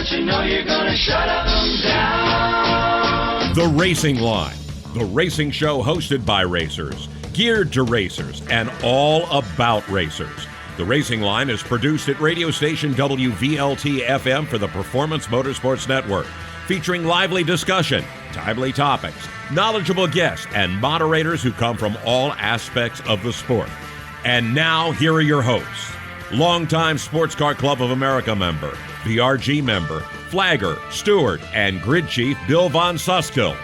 but you know you're gonna shut 'em down. The Racing Line, the racing show hosted by racers, geared to racers, and all about racers. The Racing Line is produced at radio station WVLT-FM for the Performance Motorsports Network, featuring lively discussion, timely topics, knowledgeable guests, and moderators who come from all aspects of the sport. And now, here are your hosts. Longtime Sports Car Club of America member, VRG member, flagger, steward, and grid chief Bill Von Suskill.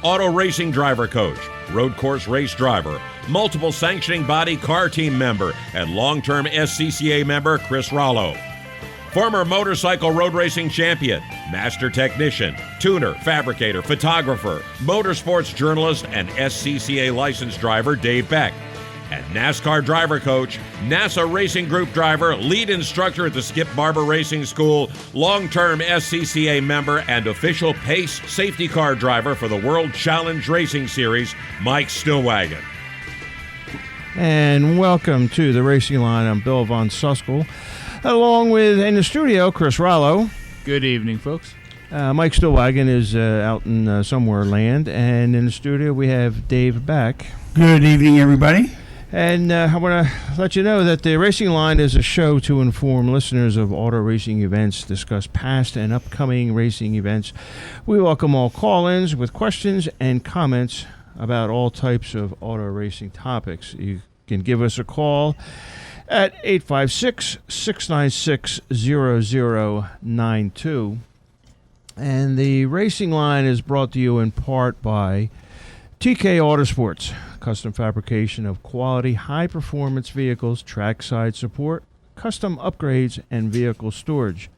Auto racing driver coach, road course race driver, multiple sanctioning body car team member, and long-term SCCA member Chris Rollo. Former motorcycle road racing champion, master technician, tuner, fabricator, photographer, motorsports journalist, and SCCA licensed driver Dave Beck. And NASCAR driver coach, NASA Racing Group driver, lead instructor at the Skip Barber Racing School, long-term SCCA member, and official PACE safety car driver for the World Challenge Racing Series, Mike Stillwagon. And welcome to the Racing Line. I'm Bill Von Suskill, along with, in the studio, Chris Rollo. Good evening, folks. Mike Stillwagon is out in somewhere land, and in the studio we have Dave Beck. Good evening, everybody. And I want to let you know that the Racing Line is a show to inform listeners of auto racing events, discuss past and upcoming racing events. We welcome all call-ins with questions and comments about all types of auto racing topics. You can give us a call at 856-696-0092. And the Racing Line is brought to you in part by TK Autosports, custom fabrication of quality, high-performance vehicles, trackside support, custom upgrades, and vehicle storage.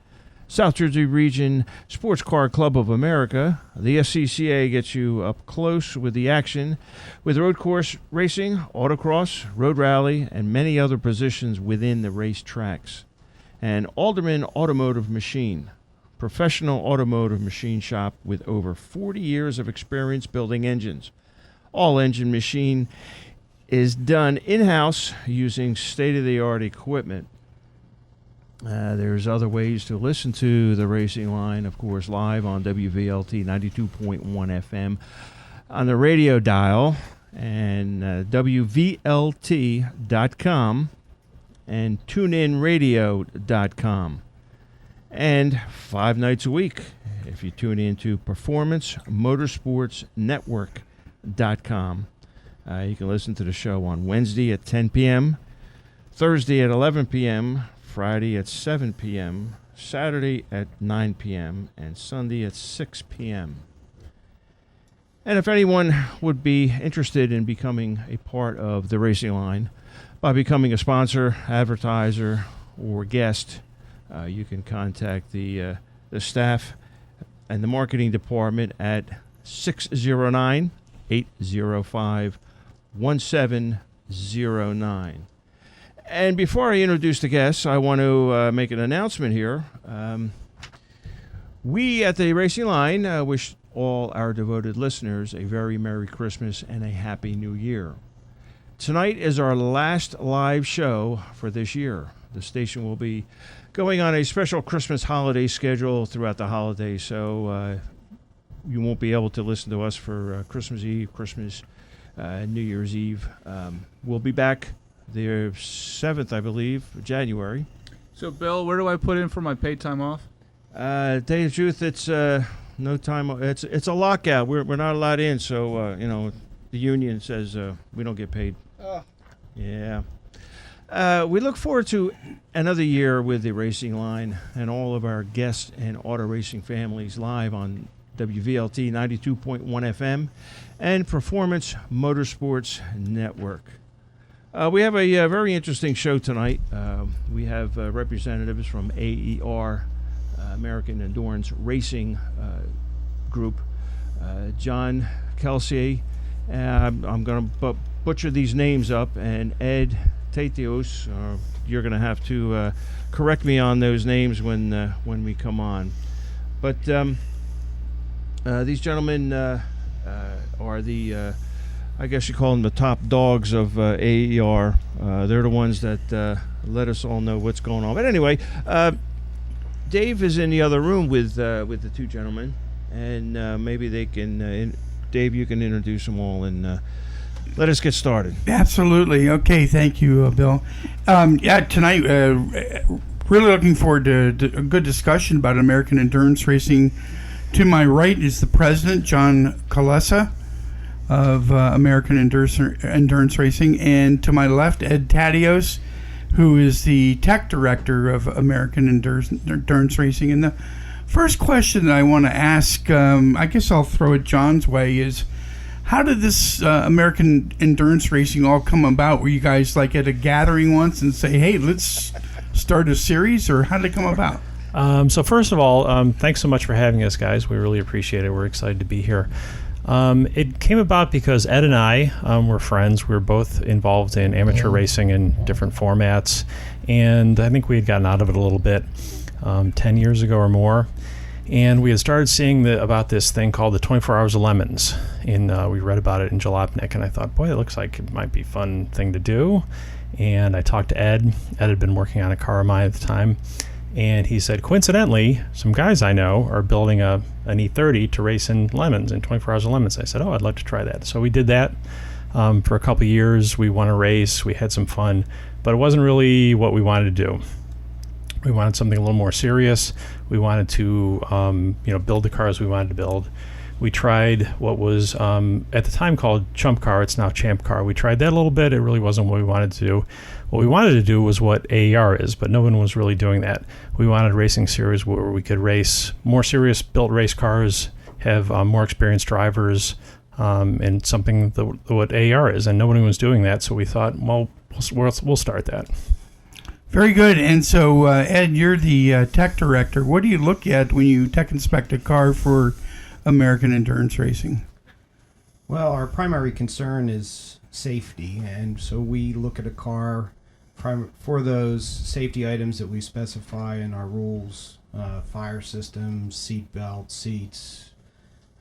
South Jersey Region Sports Car Club of America, the SCCA gets you up close with the action with road course racing, autocross, road rally, and many other positions within the race tracks. And Alderman Automotive Machine, professional automotive machine shop with over 40 years of experience building engines. All engine machine is done in-house using state-of-the-art equipment. There's other ways to listen to the Racing Line, of course, live on WVLT 92.1 FM on the radio dial, and WVLT.com and TuneInRadio.com. And 5 nights a week, if you tune into Performance Motorsports Network.com. You can listen to the show on Wednesday at 10 p.m., Thursday at 11 p.m., Friday at 7 p.m., Saturday at 9 p.m., and Sunday at 6 p.m. And if anyone would be interested in becoming a part of the Racing Line by becoming a sponsor, advertiser, or guest, you can contact the staff and the marketing department at 609-805-1709. And before I introduce the guests, I want to make an announcement here. We at the Racing Line wish all our devoted listeners a very Merry Christmas and a Happy New Year. Tonight is our last live show for this year. The station will be going on a special Christmas holiday schedule throughout the holidays, so you won't be able to listen to us for Christmas Eve, Christmas, New Year's Eve. We'll be back the 7th, I believe, January. So, Bill, where do I put in for my paid time off? Tell you the truth, it's no time. It's a lockout. We're not allowed in, so the union says we don't get paid. Yeah. We look forward to another year with the Racing Line and all of our guests and auto racing families live on WVLT 92.1 FM and Performance Motorsports Network. We have a very interesting show tonight. We have representatives from AER, American Endurance Racing Group, John Kelsey. I'm going to butcher these names up, and Ed Tatios. You're going to have to correct me on those names when we come on. But these gentlemen are the, I guess you call them the top dogs of AER. They're the ones that let us all know what's going on. But anyway, Dave is in the other room with the two gentlemen, and maybe they can. Dave, you can introduce them all and let us get started. Absolutely. Okay, thank you, Bill. Tonight, really looking forward to a good discussion about American endurance racing. To my right is the president, John Kolesa, of American Endurance Racing, and to my left, Ed Tatios, who is the tech director of American Endurance Racing. And the first question that I want to ask, I guess I'll throw it John's way, is how did this American Endurance Racing all come about? Were you guys like at a gathering once and say, hey, let's start a series, or how did it come about? So first of all, thanks so much for having us, guys. We really appreciate it. We're excited to be here. It came about because Ed and I were friends. We were both involved in amateur racing in different formats, and I think we had gotten out of it a little bit 10 years ago or more. And we had started seeing about this thing called the 24 Hours of Lemons. We read about it in Jalopnik, and I thought, boy, it looks like it might be a fun thing to do. And I talked to Ed. Ed had been working on a car of mine at the time. And he said, coincidentally, some guys I know are building an E30 to race in lemons, in 24 Hours of Lemons. I said, I'd love to try that. So we did that for a couple of years. We won a race. We had some fun. But it wasn't really what we wanted to do. We wanted something a little more serious. We wanted to build the cars we wanted to build. We tried what was at the time called Chump Car. It's now Champ Car. We tried that a little bit. It really wasn't what we wanted to do. What we wanted to do was what AER is, but no one was really doing that. We wanted a racing series where we could race more serious built race cars, have more experienced drivers, and something what AER is, and nobody was doing that. So we thought, well, we'll start that. Very good. And so, Ed, you're the tech director. What do you look at when you tech inspect a car for American Endurance Racing? Well, our primary concern is safety, and so we look at a car for those safety items that we specify in our rules, fire systems, seat belts, seats,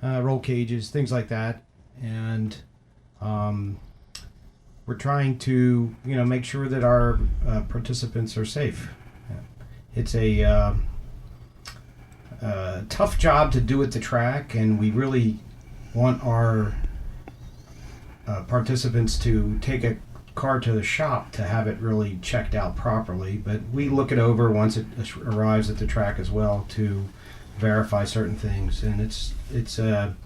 roll cages, things like that. And we're trying to, make sure that our participants are safe. It's a tough job to do at the track, and we really want our participants to take a car to the shop to have it really checked out properly. But we look it over once it arrives at the track as well to verify certain things. And it's a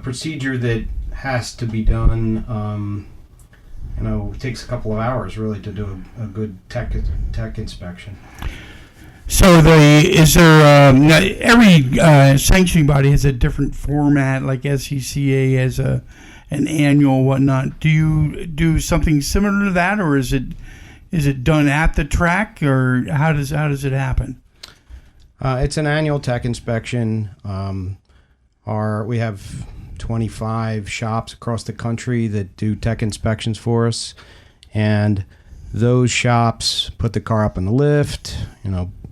procedure that has to be done. It takes a couple of hours really to do a good tech inspection. So every sanctioning body has a different format, like SCCA has an annual whatnot. Do you do something similar to that, or is it done at the track, or how does it happen? It's an annual tech inspection. We have 25 shops across the country that do tech inspections for us, and those shops put the car up in the lift,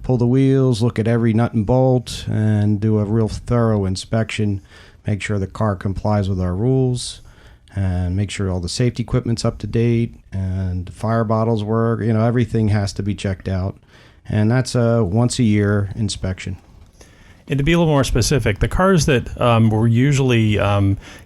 pull the wheels, look at every nut and bolt, and do a real thorough inspection, make sure the car complies with our rules, and make sure all the safety equipment's up to date, and fire bottles work. Everything has to be checked out, and that's a once-a-year inspection. And to be a little more specific, the cars that were usually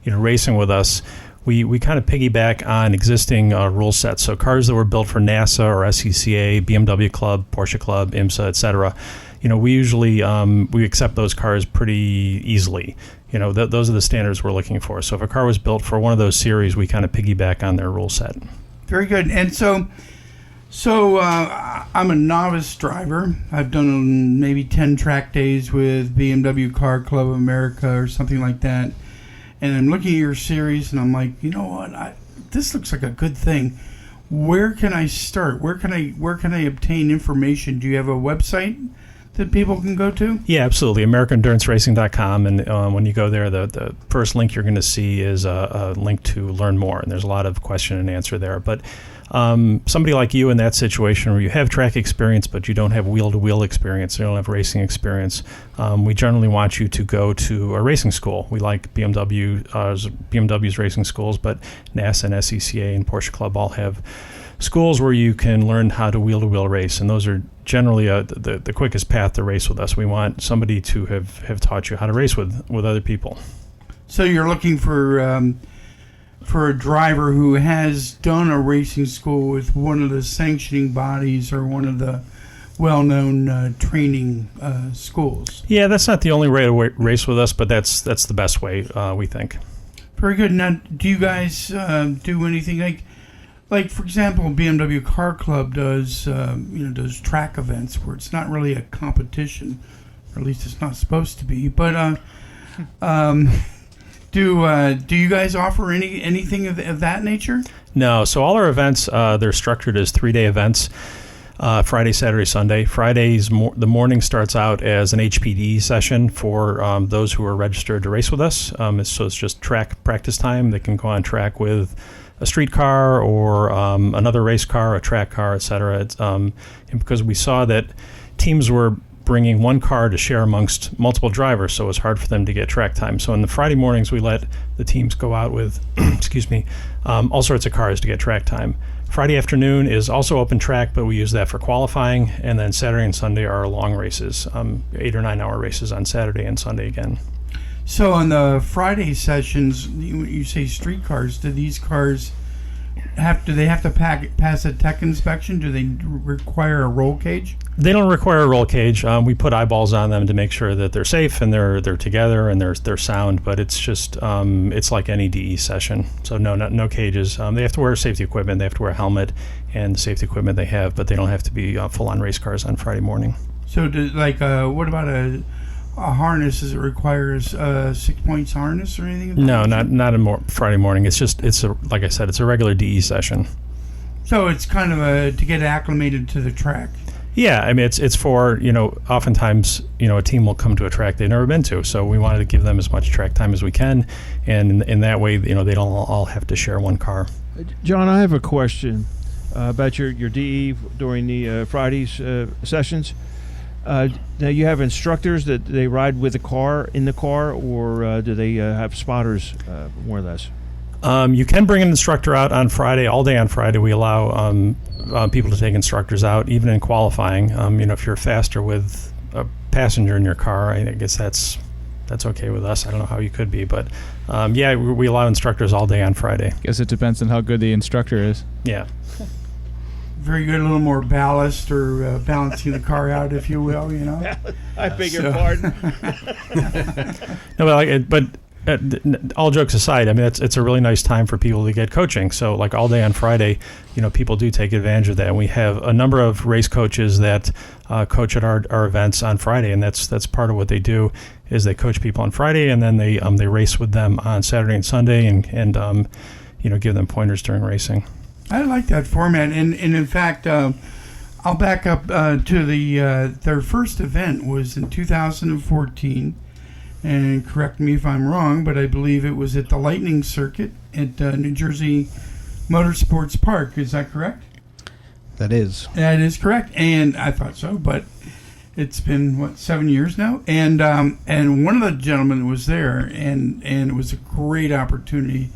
racing with us, we kind of piggyback on existing rule sets. So cars that were built for NASA or SCCA, BMW Club, Porsche Club, IMSA, etc. We usually we accept those cars pretty easily. Those are the standards we're looking for. So if a car was built for one of those series, we kind of piggyback on their rule set. Very good. And so I'm a novice driver. I've done maybe 10 track days with BMW Car Club of America or something like that. And I'm looking at your series, and I'm like, you know what? This looks like a good thing. Where can I start? Where can I obtain information? Do you have a website that people can go to? Yeah, absolutely. AmericanEnduranceRacing.com, and when you go there, the first link you're going to see is a link to learn more, and there's a lot of question and answer there. But somebody like you in that situation where you have track experience but you don't have wheel-to-wheel experience, you don't have racing experience, we generally want you to go to a racing school. We like BMW's racing schools, but NASA and SCCA and Porsche Club all have schools where you can learn how to wheel race, and those are generally the quickest path to race with us. We want somebody to have taught you how to race with other people. So you're looking for a driver who has done a racing school with one of the sanctioning bodies or one of the well-known training schools. Yeah, that's not the only way to race with us, but that's the best way, we think. Very good. Now, do you guys do anything like for example, BMW Car Club does does track events where it's not really a competition, or at least it's not supposed to be. But do you guys offer anything of that nature? No. So all our events, they're structured as 3-day events. Friday, Saturday, Sunday. Fridays, the morning starts out as an HPD session for those who are registered to race with us. So it's just track practice time. They can go on track with a street car or another race car, a track car, etc. And because we saw that teams were bringing one car to share amongst multiple drivers, so it was hard for them to get track time. So in the Friday mornings, we let the teams go out with, all sorts of cars to get track time. Friday afternoon is also open track, but we use that for qualifying. And then Saturday and Sunday are long races, 8 or 9 hour races on Saturday and Sunday again. So on the Friday sessions, you say street cars. Do these cars have to pass a tech inspection? Do they require a roll cage? They don't require a roll cage. We put eyeballs on them to make sure that they're safe and they're together and they're sound. But it's just it's like any DE session. So no cages. They have to wear safety equipment. They have to wear a helmet and the safety equipment they have, but they don't have to be full-on race cars on Friday morning. So what about a harness? Does it require a 6 points harness or anything? No, not a Friday morning. It's like I said, it's a regular DE session. So it's kind of to get acclimated to the track. Yeah, I mean it's for oftentimes a team will come to a track they've never been to, so we wanted to give them as much track time as we can, and in that way they don't all have to share one car. John, I have a question about your DE during the Fridays sessions. Now you have instructors that they ride with in the car, or do they have spotters more or less? You can bring an instructor out on Friday. All day on Friday, we allow people to take instructors out, even in qualifying. If you're faster with a passenger in your car, I guess that's okay with us. I don't know how you could be, but we allow instructors all day on Friday. Guess it depends on how good the instructor is. Yeah. Very good, a little more ballast or balancing the car out, if you will. I beg your pardon. No, but all jokes aside, I mean it's a really nice time for people to get coaching. So like all day on Friday, people do take advantage of that. And we have a number of race coaches that coach at our events on Friday, and that's part of what they do is they coach people on Friday, and then they race with them on Saturday and Sunday, and give them pointers during racing. I like that format, and in fact, I'll back up to their first event was in 2014. And correct me if I'm wrong, but I believe it was at the Lightning Circuit at New Jersey Motorsports Park. Is that correct? That is. That is correct. And I thought so, but it's been, 7 years now? And one of the gentlemen was there, and it was a great opportunity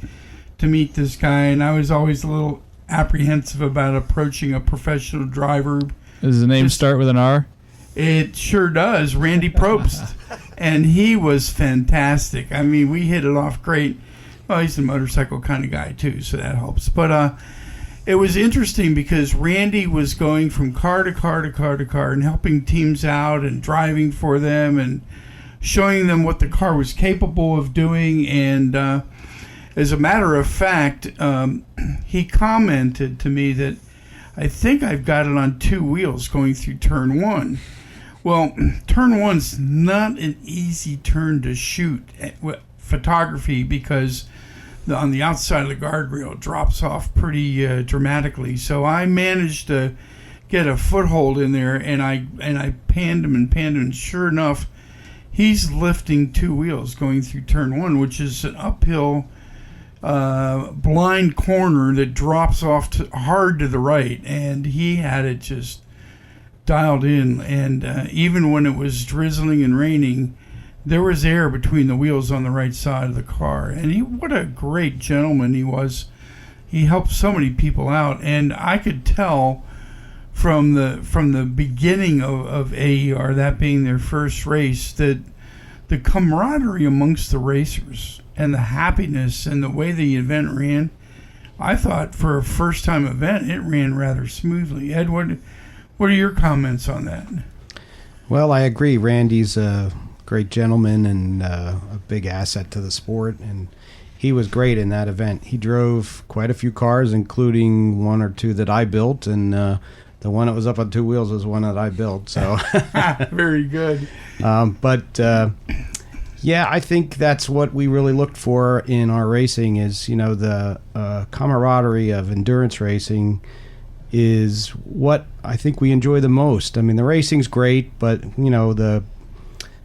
to meet this guy. And I was always a little apprehensive about approaching a professional driver. Does the name start with an R? It sure does. Randy Probst. And he was fantastic. I mean, we hit it off great. Well, he's a motorcycle kind of guy, too, so that helps. But it was interesting because Randy was going from car to car to car to car and helping teams out and driving for them and showing them what the car was capable of doing. And as a matter of fact, he commented to me that I think I've got it on 2 wheels going through turn 1. Well, turn 1's not an easy turn to shoot photography because on the outside of the guardrail it drops off pretty dramatically. So I managed to get a foothold in there, and I panned him, and sure enough, he's lifting 2 wheels going through turn 1, which is an uphill blind corner that drops off hard to the right, and he had it just dialed in, and even when it was drizzling and raining, there was air between the wheels on the right side of the car. And what a great gentleman he was, he helped so many people out, and I could tell from the beginning of AER, that being their first race, that the camaraderie amongst the racers and the happiness and the way the event ran, I thought for a first-time event, it ran rather smoothly. Ed, what are your comments on that? Well, I agree. Randy's a great gentleman and a big asset to the sport, and he was great in that event. He drove quite a few cars, including one or two that I built, and the one that was up on two wheels was one that I built. So very good. Yeah, I think that's what we really looked for in our racing is, the camaraderie of endurance racing is what I think we enjoy the most. I mean, the racing's great, but, the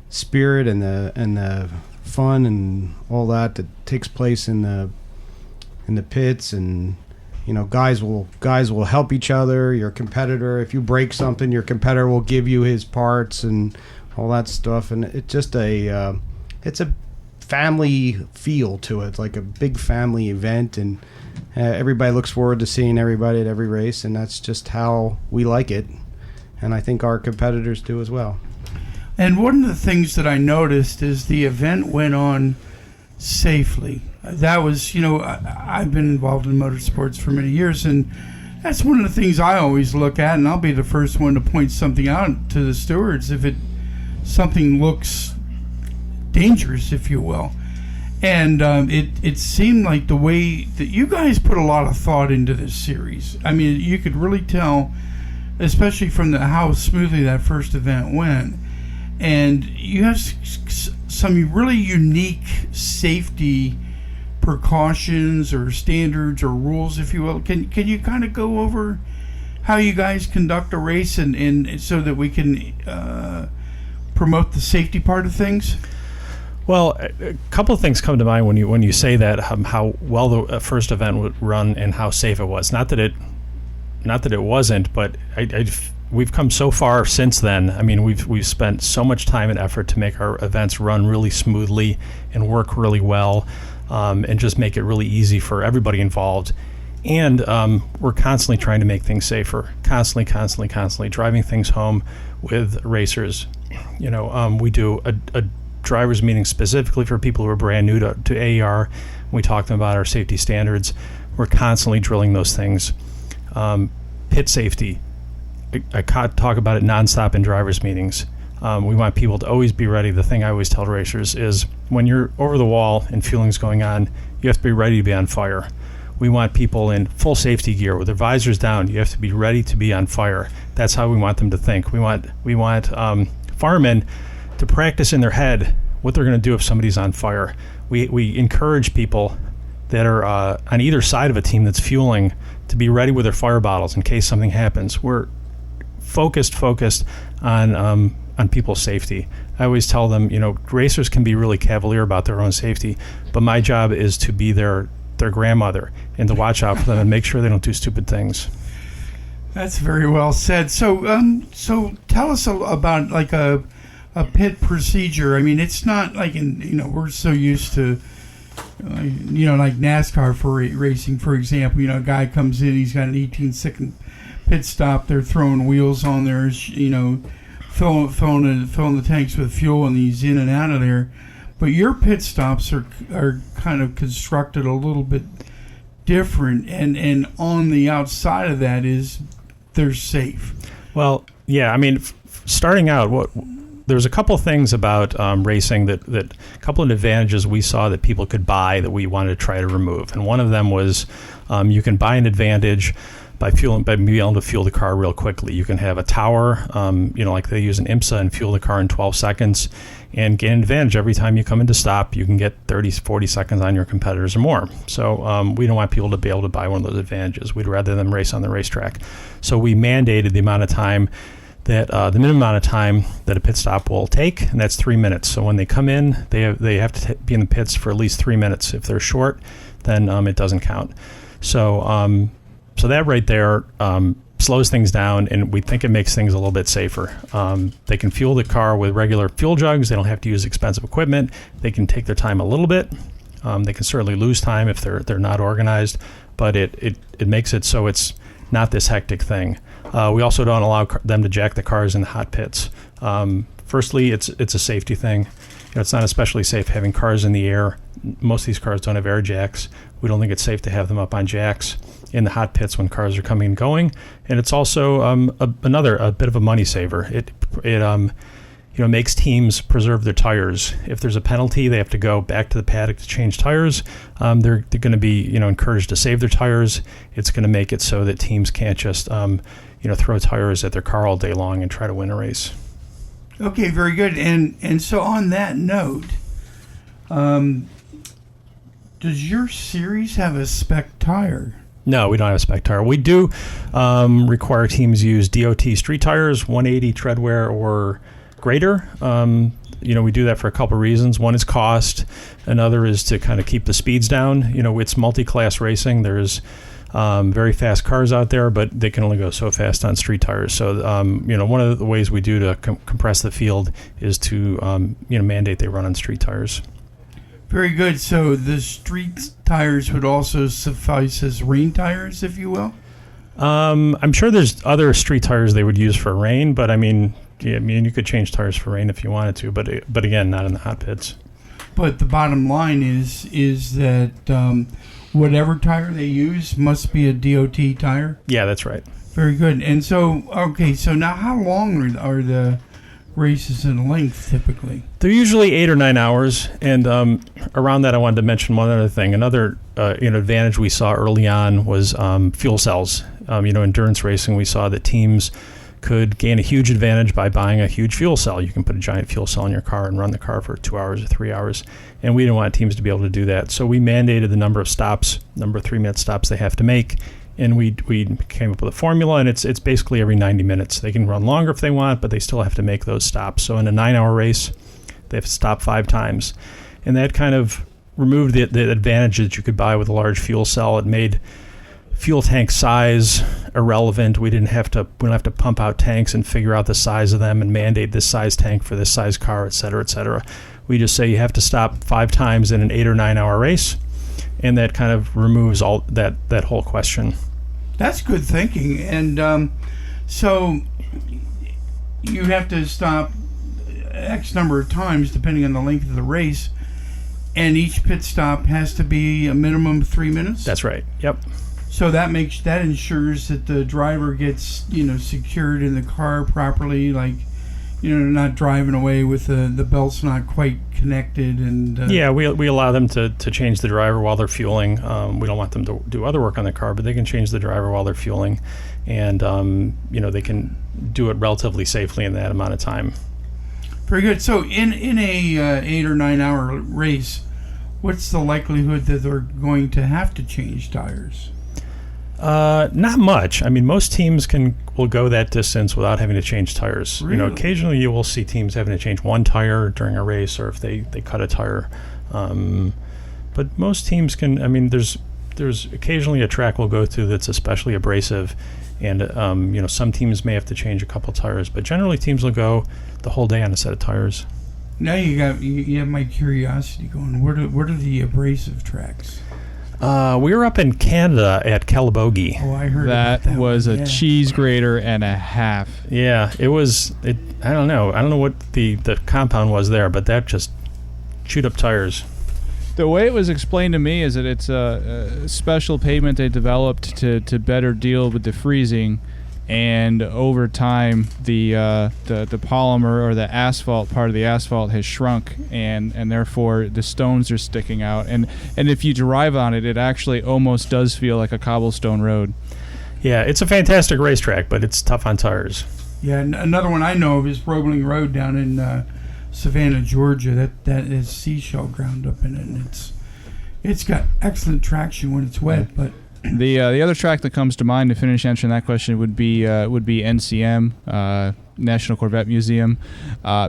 spirit and the fun and all that takes place in the pits, and, guys will help each other. Your competitor, if you break something, your competitor will give you his parts and all that stuff, and it's just it's a family feel to it, like a big family event, and everybody looks forward to seeing everybody at every race, and that's just how we like it, and I think our competitors do as well. And one of the things that I noticed is the event went on safely. That was, I've been involved in motorsports for many years, and that's one of the things I always look at, and I'll be the first one to point something out to the stewards if something looks dangerous, if you will. And it seemed like the way that you guys put a lot of thought into this series. I mean, you could really tell, especially from how smoothly that first event went. And you have some really unique safety precautions or standards or rules, if you will. Can you kind of go over how you guys conduct a race and so that we can promote the safety part of things? Well, a couple of things come to mind when you say that, how well the first event would run and how safe it was. Not that it wasn't, but we've come so far since then. I mean, we've spent so much time and effort to make our events run really smoothly and work really well, and just make it really easy for everybody involved. And we're constantly trying to make things safer, constantly driving things home with racers. We do a drivers meeting specifically for people who are brand new to AER. We talk to them about our safety standards. We're constantly drilling those things. Pit safety, I talk about it nonstop in drivers meetings. We want people to always be ready. The thing I always tell racers is when you're over the wall and fueling's going on, you have to be ready to be on fire. We want people in full safety gear with their visors down. You have to be ready to be on fire. That's how we want them to think. We want firemen to practice in their head what they're going to do if somebody's on fire. We encourage people that are on either side of a team that's fueling to be ready with their fire bottles in case something happens. We're focused on people's safety. I always tell them, racers can be really cavalier about their own safety, but my job is to be their grandmother and to watch out for them and make sure they don't do stupid things. That's very well said. So tell us about like a pit procedure. I mean, it's not like we're so used to, like NASCAR for racing, for example. A guy comes in, he's got an 18-second pit stop. They're throwing wheels on there, filling the tanks with fuel, and he's in and out of there. But your pit stops are kind of constructed a little bit different, and on the outside of that is they're safe. Well, yeah, I mean, starting out, there's a couple things about racing that a couple of advantages we saw that people could buy that we wanted to try to remove. And one of them was you can buy an advantage by being able to fuel the car real quickly. You can have a tower, like they use an IMSA, and fuel the car in 12 seconds and gain an advantage every time you come into stop. You can get 30, 40 seconds on your competitors or more. So we don't want people to be able to buy one of those advantages. We'd rather them race on the racetrack. So we mandated the amount of time that the minimum amount of time that a pit stop will take, and that's 3 minutes. So when they come in, they have to be in the pits for at least 3 minutes. If they're short, then it doesn't count. So that right there slows things down, and we think it makes things a little bit safer. They can fuel the car with regular fuel jugs. They don't have to use expensive equipment. They can take their time a little bit. They can certainly lose time if they're not organized, but it makes it so it's not this hectic thing. We also don't allow them to jack the cars in the hot pits. Firstly, it's a safety thing. It's not especially safe having cars in the air. Most of these cars don't have air jacks. We don't think it's safe to have them up on jacks in the hot pits when cars are coming and going. And it's also a bit of a money saver. It makes teams preserve their tires. If there's a penalty, they have to go back to the paddock to change tires. They're going to be encouraged to save their tires. It's going to make it so that teams can't just throw tires at their car all day long and try to win a race. Okay, very good. And so on that note, does your series have a spec tire? No, we don't have a spec tire. We do require teams use DOT street tires, 180 treadwear or greater. We do that for a couple of reasons. One is cost. Another is to kind of keep the speeds down. It's multi-class racing. There's very fast cars out there, but they can only go so fast on street tires. So, one of the ways we do to compress the field is to, mandate they run on street tires. Very good. So the street tires would also suffice as rain tires, if you will? I'm sure there's other street tires they would use for rain, but you could change tires for rain if you wanted to, but again, not in the hot pits. But the bottom line is that whatever tire they use must be a DOT tire? Yeah, that's right. Very good. And so, so now how long are the races in length typically? They're usually 8 or 9 hours, and around that I wanted to mention one other thing. Another advantage we saw early on was fuel cells. Endurance racing, we saw that teams could gain a huge advantage by buying a huge fuel cell. You can put a giant fuel cell in your car and run the car for 2 hours or 3 hours, and we didn't want teams to be able to do that. So we mandated the number of 3-minute stops they have to make, and we came up with a formula, and it's basically every 90 minutes. They can run longer if they want, but they still have to make those stops. So in a 9-hour race, they have to stop 5 times, and that kind of removed the advantage that you could buy with a large fuel cell. It made fuel tank size irrelevant. We don't have to pump out tanks and figure out the size of them and mandate this size tank for this size car, et cetera, et cetera. We just say you have to stop 5 times in an 8 or 9 hour race, and that kind of removes all that whole question. That's good thinking. And so you have to stop X number of times depending on the length of the race, and each pit stop has to be a minimum of 3 minutes? That's right. Yep. So that ensures that the driver gets, secured in the car properly, like, not driving away with the belts not quite connected. And yeah, we allow them to change the driver while they're fueling. We don't want them to do other work on the car, but they can change the driver while they're fueling, and they can do it relatively safely in that amount of time. Very good. So in a 8 or 9 hour race, what's the likelihood that they're going to have to change tires? Not much. I mean, most teams will go that distance without having to change tires. Really? Occasionally you will see teams having to change one tire during a race, or if they cut a tire. But most teams can. I mean, there's occasionally a track we'll go through that's especially abrasive, and some teams may have to change a couple tires, but generally teams will go the whole day on a set of tires. Now you have my curiosity going. What are the abrasive tracks? We were up in Canada at Calabogie. Oh, I heard that about that was one. a cheese grater and a half. Yeah, it was. I don't know what the compound was there, but that just chewed up tires. The way it was explained to me is that it's a special pavement they developed to better deal with the freezing, and over time the polymer or the asphalt part of the asphalt has shrunk, and therefore the stones are sticking out, and if you drive on it, it actually almost does feel like a cobblestone road. Yeah, it's a fantastic racetrack, but it's tough on tires. Yeah, another one I know of is Roebling Road down in Savannah, Georgia. That has seashell ground up in it, and it's got excellent traction when it's wet. But the other track that comes to mind to finish answering that question would be NCM, National Corvette Museum.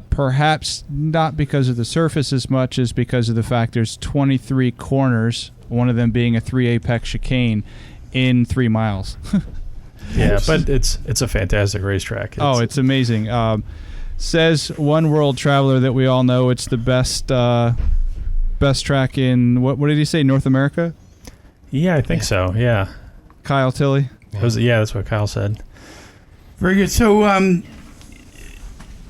Perhaps not because of the surface as much as because of the fact there's 23 corners, one of them being a 3 apex chicane in 3 miles. Yeah, but it's a fantastic racetrack. It's amazing. Says one world traveler that we all know it's the best track in what did he say, North America? Yeah, I think so. Yeah. Kyle Tilley. That's what Kyle said. Very good. So,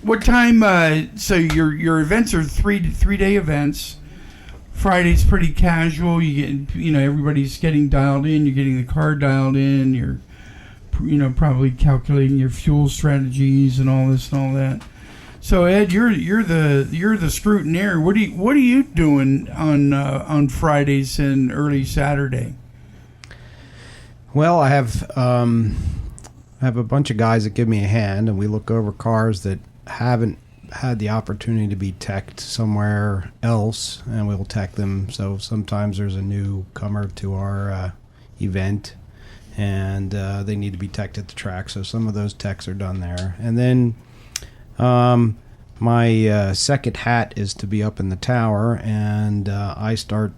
what time? So your events are three-day events. Friday's pretty casual. You get, everybody's getting dialed in. You're getting the car dialed in. You're, probably calculating your fuel strategies and all this and all that. So Ed, you're the scrutineer. What are you doing on Fridays and early Saturday? Well, I have a bunch of guys that give me a hand, and we look over cars that haven't had the opportunity to be teched somewhere else, and we'll tech them. So sometimes there's a newcomer to our event, and they need to be teched at the track. So some of those techs are done there. And then my second hat is to be up in the tower, and I start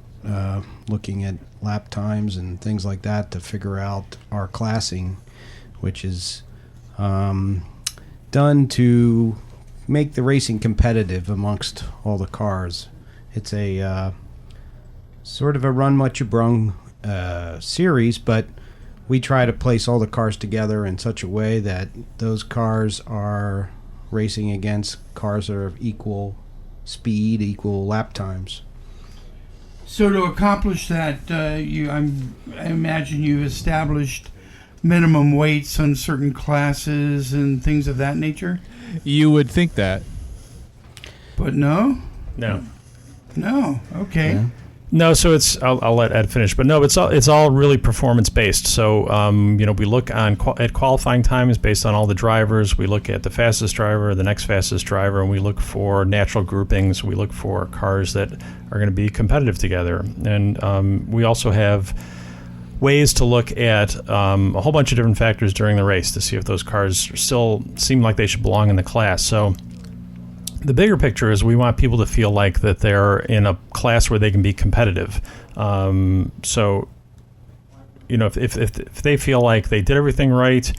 looking at lap times and things like that to figure out our classing, which is done to make the racing competitive amongst all the cars. It's a sort of a run what you brung series, but we try to place all the cars together in such a way that those cars are racing against cars that are of equal speed, equal lap times. So to accomplish that, I imagine you've established minimum weights on certain classes and things of that nature? You would think that. But no? No. No. Okay. Yeah. No, so I'll let Ed finish, but no, it's all really performance based. So we look at qualifying times based on all the drivers. We look at the fastest driver, the next fastest driver, and we look for natural groupings. We look for cars that are going to be competitive together, and we also have ways to look at a whole bunch of different factors during the race to see if those cars still seem like they should belong in the class. So the bigger picture is we want people to feel like that they're in a class where they can be competitive. So, if they feel like they did everything right,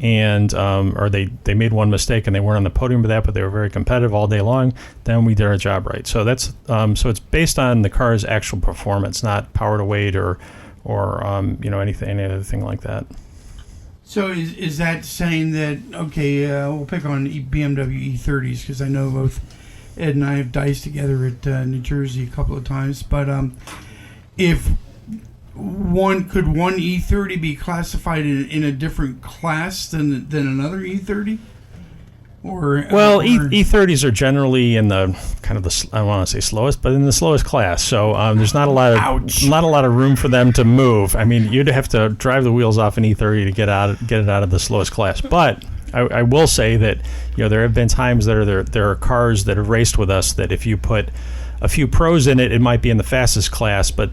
and or they made one mistake and they weren't on the podium with that, but they were very competitive all day long, then we did our job right. So that's so it's based on the car's actual performance, not power to weight or any other thing like that. So is that saying that, okay, we'll pick on BMW E30s because I know both Ed and I have diced together at New Jersey a couple of times, but if one E30 be classified in a different class than another E30? E30s are generally in the kind of the, I don't want to say slowest, but in the slowest class. So there's not a lot of room for them to move. I mean, you'd have to drive the wheels off an E30 to get it out of the slowest class. But I will say that there have been times that there are cars that have raced with us that if you put a few pros in it, it might be in the fastest class, but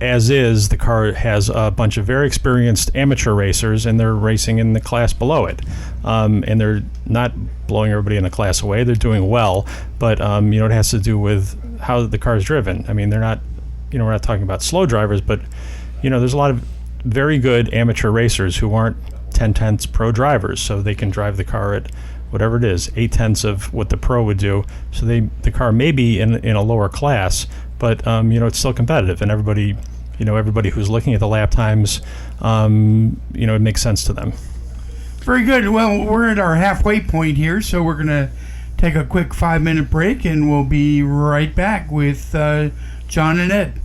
as is, the car has a bunch of very experienced amateur racers, and they're racing in the class below it. And they're not blowing everybody in the class away. They're doing well, but it has to do with how the car is driven. I mean, they're not, we're not talking about slow drivers, but there's a lot of very good amateur racers who aren't 10/10ths pro drivers, so they can drive the car at whatever it is, 8/10ths of what the pro would do. So the car may be in a lower class, but it's still competitive, and everybody who's looking at the lap times, it makes sense to them. Very good. Well, we're at our halfway point here, so we're going to take a quick 5-minute break, and we'll be right back with John and Ed.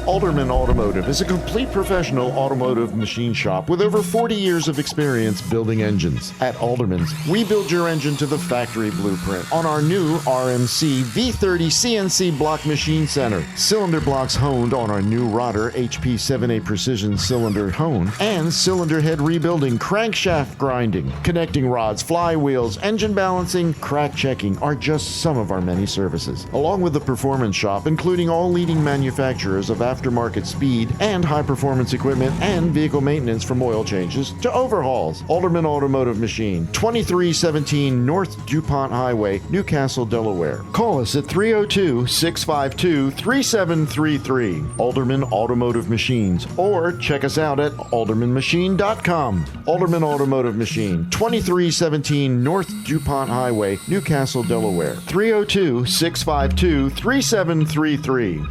Alderman Automotive is a complete professional automotive machine shop with over 40 years of experience building engines. At Alderman's, we build your engine to the factory blueprint on our new RMC V30 CNC block machine center. Cylinder blocks honed on our new Rotter HP 7A precision cylinder hone, and cylinder head rebuilding, crankshaft grinding, connecting rods, flywheels, engine balancing, crack checking are just some of our many services. Along with the performance shop, including all leading manufacturers of aftermarket speed and high-performance equipment and vehicle maintenance from oil changes to overhauls. Alderman Automotive Machine, 2317 North DuPont Highway, Newcastle, Delaware. Call us at 302-652-3733. Alderman Automotive Machines, or check us out at aldermanmachine.com. Alderman Automotive Machine, 2317 North DuPont Highway, Newcastle, Delaware. 302-652-3733.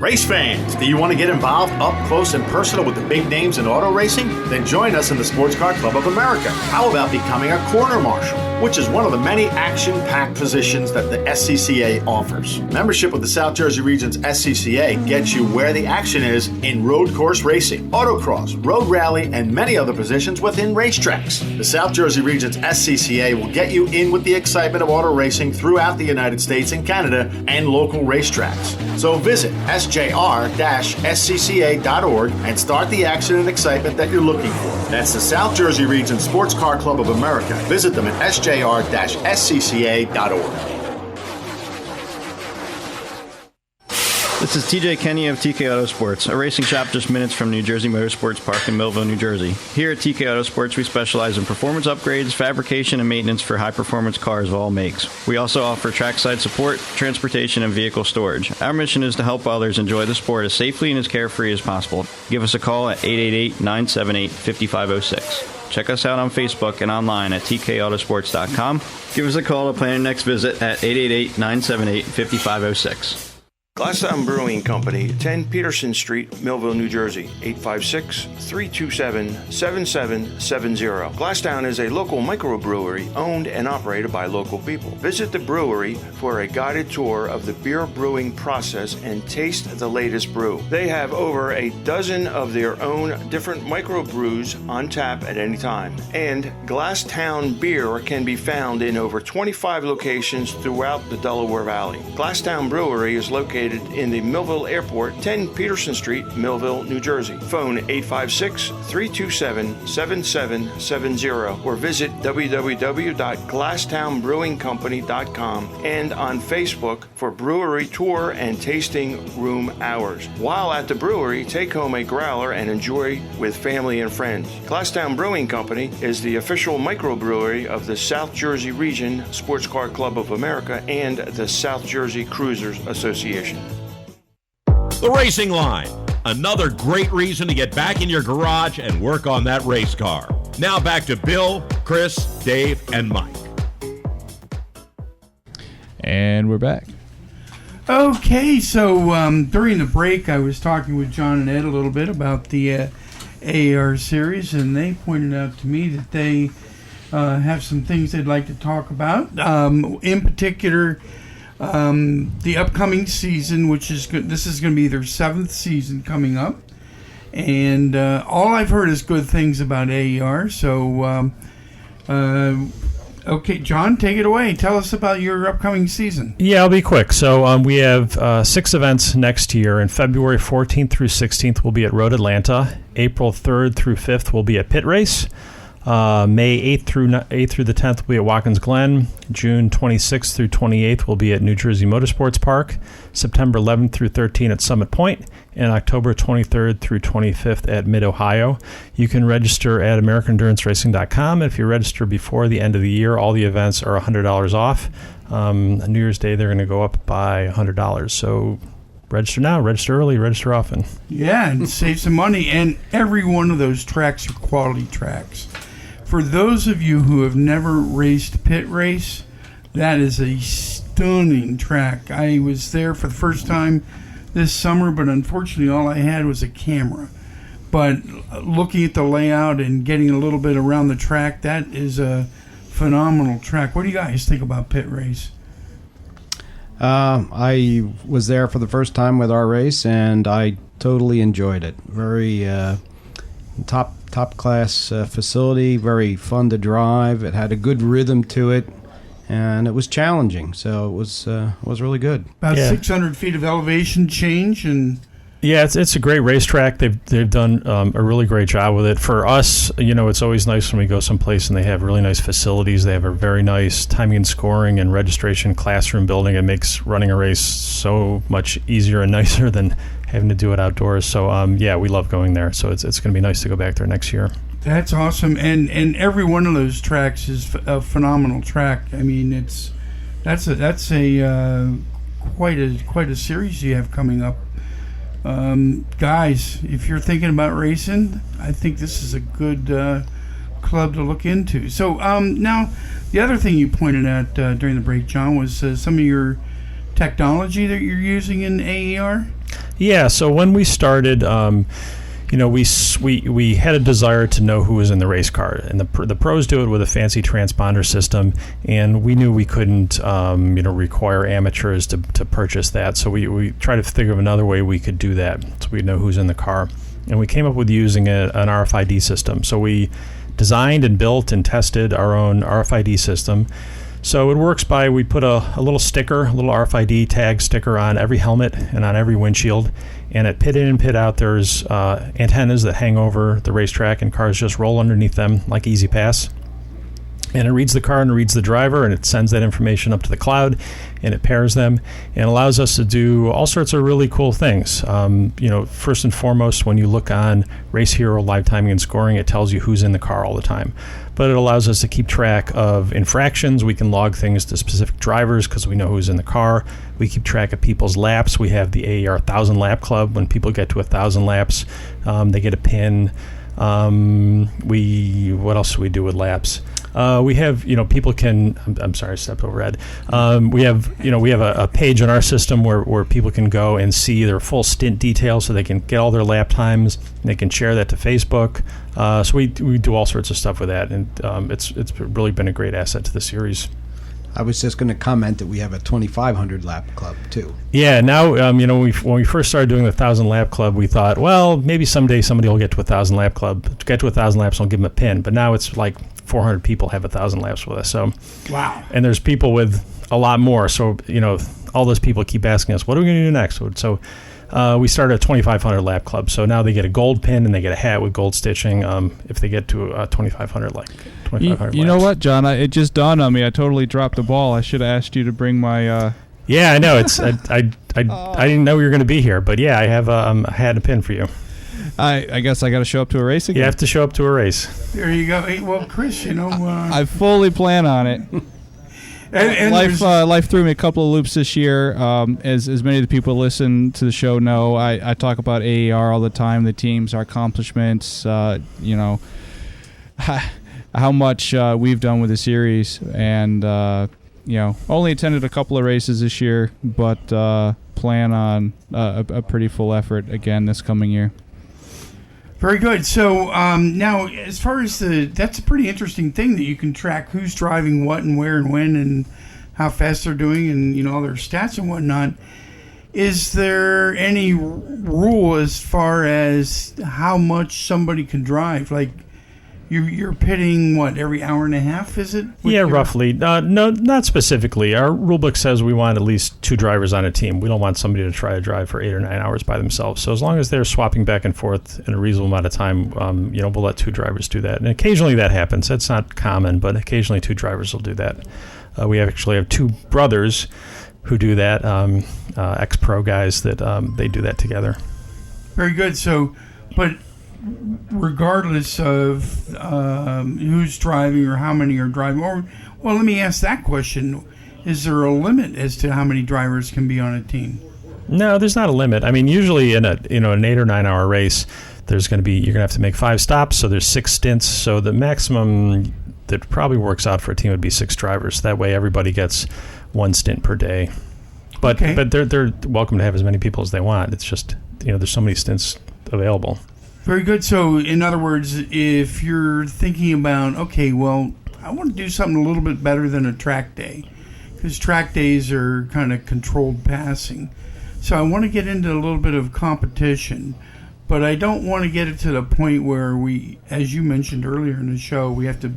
Race fans, do you want to get involved up close and personal with the big names in auto racing? Then join us in the Sports Car Club of America. How about becoming a quarter marshal, which is one of the many action-packed positions that the SCCA offers? Membership with the South Jersey Region's SCCA gets you where the action is in road course racing, autocross, road rally, and many other positions within racetracks. The South Jersey Region's SCCA will get you in with the excitement of auto racing throughout the United States and Canada and local racetracks. So visit sjr-scca.org and start the action and excitement that you're looking for. That's the South Jersey Region Sports Car Club of America. Visit them at sjr-scca.org. This is TJ Kenny of TK Auto Sports, a racing shop just minutes from New Jersey Motorsports Park in Millville, New Jersey. Here at TK Auto Sports, we specialize in performance upgrades, fabrication, and maintenance for high-performance cars of all makes. We also offer trackside support, transportation, and vehicle storage. Our mission is to help others enjoy the sport as safely and as carefree as possible. Give us a call at 888-978-5506. Check us out on Facebook and online at tkautosports.com. Give us a call to plan your next visit at 888-978-5506. Glasstown Brewing Company, 10 Peterson Street, Millville, New Jersey, 856-327-7770. Glasstown is a local microbrewery owned and operated by local people. Visit the brewery for a guided tour of the beer brewing process and taste the latest brew. They have over a dozen of their own different microbrews on tap at any time. And Glasstown beer can be found in over 25 locations throughout the Delaware Valley. Glasstown Brewery is located in the Millville Airport, 10 Peterson Street, Millville, New Jersey. Phone 856-327-7770 or visit www.glasstownbrewingcompany.com and on Facebook for brewery tour and tasting room hours. While at the brewery, take home a growler and enjoy with family and friends. Glasstown Brewing Company is the official microbrewery of the South Jersey Region Sports Car Club of America and the South Jersey Cruisers Association. The Racing Line, another great reason to get back in your garage and work on that race car. Now back to Bill, Chris, Dave, and Mike. And we're back. Okay, so during the break, I was talking with John and Ed a little bit about the AAR series, and they pointed out to me that they have some things they'd like to talk about. In particular, the upcoming season, which is good. This is going to be their 7th season coming up, and all I've heard is good things about AER. So, okay, John, take it away. Tell us about your upcoming season. Yeah, I'll be quick. So we have 6 events next year. In February 14th through 16th, we'll be at Road Atlanta. April 3rd through 5th, we'll be at Pit Race. May 8th through the 10th will be at Watkins Glen. June 26th through 28th will be at New Jersey Motorsports Park. September 11th through 13th at Summit Point. And October 23rd through 25th at Mid-Ohio. You can register at AmericanEnduranceRacing.com. If you register before the end of the year, all the events are $100 off. New Year's Day, they're going to go up by $100. So register now, register early, register often. Yeah, and save some money. And every one of those tracks are quality tracks. For those of you who have never raced Pit Race, that is a stunning track. I was there for the first time this summer, but unfortunately all I had was a camera. But looking at the layout and getting a little bit around the track, that is a phenomenal track. What do you guys think about Pit Race? I was there for the first time with our race, and I totally enjoyed it. Very top class facility, very fun to drive. It had a good rhythm to it, and it was challenging, so it was really good. About 600 feet of elevation change, and yeah, it's a great racetrack. They've done a really great job with it. For us, it's always nice when we go someplace and they have really nice facilities. They have a very nice timing and scoring and registration classroom building. It makes running a race so much easier and nicer than having to do it outdoors. So yeah, we love going there. So it's going to be nice to go back there next year. That's awesome, and every one of those tracks is a phenomenal track. I mean, that's quite a series you have coming up. Guys, if you're thinking about racing, I think this is a good club to look into. So now, the other thing you pointed out during the break, John, was some of your technology that you're using in AER. Yeah, so when we started, we had a desire to know who was in the race car, and the pros do it with a fancy transponder system, and we knew we couldn't, require amateurs to purchase that. So we tried to think of another way we could do that, so we know who's in the car, and we came up with using an RFID system. So we designed and built and tested our own RFID system. So it works by, we put a little sticker, a little RFID tag sticker on every helmet and on every windshield. And at pit in and pit out, there's antennas that hang over the racetrack, and cars just roll underneath them like Easy Pass. And it reads the car and it reads the driver, and it sends that information up to the cloud, and it pairs them and allows us to do all sorts of really cool things. First and foremost, when you look on Race Hero Live Timing and Scoring, it tells you who's in the car all the time. But it allows us to keep track of infractions. We can log things to specific drivers because we know who's in the car. We keep track of people's laps. We have the AAR 1,000 Lap Club. When people get to 1,000 laps, they get a pin. What else do we do with laps? We have, people can. I'm sorry, I stepped over Ed. We have a page in our system where people can go and see their full stint details, so they can get all their lap times. And they can share that to Facebook. So we do all sorts of stuff with that, and it's really been a great asset to the series. I was just going to comment that we have a 2,500 lap club too. Yeah, now when we first started doing the 1,000 lap club, we thought, well, maybe someday somebody will get to 1,000 lap club. To get to 1,000 laps, I'll give them a pin. But now it's like 400 people have 1,000 laps with us. So, wow. And there's people with a lot more. So all those people keep asking us, what are we going to do next? So we started a 2,500 lap club. So now they get a gold pin and they get a hat with gold stitching if they get to 2,500 like. You know what, John? It just dawned on me. I totally dropped the ball. I should have asked you to bring my. Yeah, I know. I didn't know you were going to be here, but yeah, I have a hat and a pin for you. I guess I got to show up to a race again. You have to show up to a race. There you go. Hey, well, Chris, I fully plan on it. and life threw me a couple of loops this year. As many of the people who listen to the show know, I talk about AAR all the time, the teams, our accomplishments, how much we've done with the series, and only attended a couple of races this year, but plan on a pretty full effort again this coming year. Very good. So now, as far as that's a pretty interesting thing that you can track who's driving what and where and when and how fast they're doing and all their stats and whatnot. Is there any rule as far as how much somebody can drive? Like, you're pitting, every hour and a half, is it? Yeah, roughly. No, not specifically. Our rulebook says we want at least 2 drivers on a team. We don't want somebody to try to drive for 8 or 9 hours by themselves. So as long as they're swapping back and forth in a reasonable amount of time, we'll let 2 drivers do that. And occasionally that happens. That's not common, but occasionally 2 drivers will do that. We actually have 2 brothers who do that, ex-pro guys that they do that together. Very good. So, but regardless of who's driving or how many are driving, let me ask that question: is there a limit as to how many drivers can be on a team? No, there's not a limit. I mean, usually in an 8 or 9 hour race, you're going to have to make 5 stops. So there's 6 stints. So the maximum that probably works out for a team would be 6 drivers. That way, everybody gets 1 stint per day. But they're welcome to have as many people as they want. It's just there's so many stints available. Very good. So, in other words, if you're thinking about, I want to do something a little bit better than a track day, because track days are kind of controlled passing. So I want to get into a little bit of competition, but I don't want to get it to the point where we, as you mentioned earlier in the show, we have to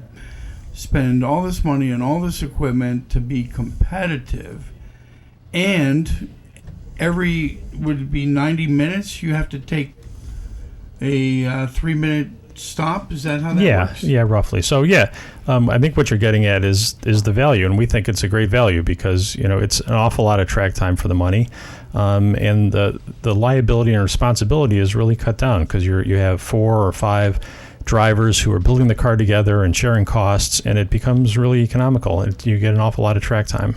spend all this money and all this equipment to be competitive. And would it be 90 minutes you have to take a 3-minute stop? Is that how that works? Yeah, roughly. So I think what you're getting at is the value, and we think it's a great value because it's an awful lot of track time for the money, and the liability and responsibility is really cut down because you have 4 or 5 drivers who are building the car together and sharing costs, and it becomes really economical. You get an awful lot of track time,